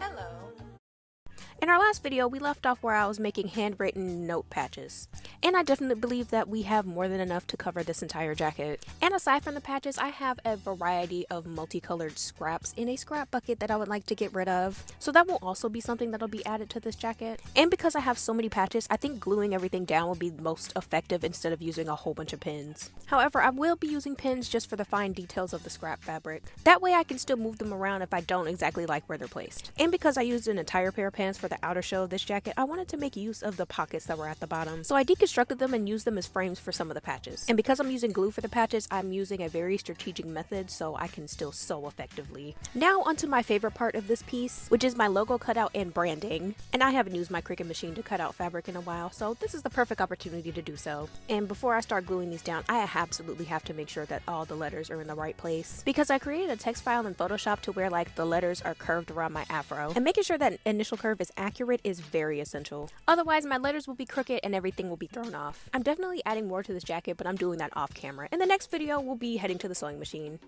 Hello. In our last video, we left off where I was making handwritten note patches. And I definitely believe that we have more than enough to cover this entire jacket. And aside from the patches, I have a variety of multicolored scraps in a scrap bucket that I would like to get rid of. So that will also be something that'll be added to this jacket. And because I have so many patches, I think gluing everything down will be most effective instead of using a whole bunch of pins. However, I will be using pins just for the fine details of the scrap fabric. That way I can still move them around if I don't exactly like where they're placed. And because I used an entire pair of pins for the outer shell of this jacket, I wanted to make use of the pockets that were at the bottom. So I deconstructed them and used them as frames for some of the patches. And because I'm using glue for the patches, I'm using a very strategic method so I can still sew effectively. Now onto my favorite part of this piece, which is my logo cutout and branding. And I haven't used my Cricut machine to cut out fabric in a while, so this is the perfect opportunity to do so. And before I start gluing these down, I absolutely have to make sure that all the letters are in the right place, because I created a text file in Photoshop to where like the letters are curved around my afro, and making sure that initial curve is accurate is very essential. Otherwise my letters will be crooked and everything will be thrown off. I'm definitely adding more to this jacket, but I'm doing that off camera. In the next video we'll be heading to the sewing machine.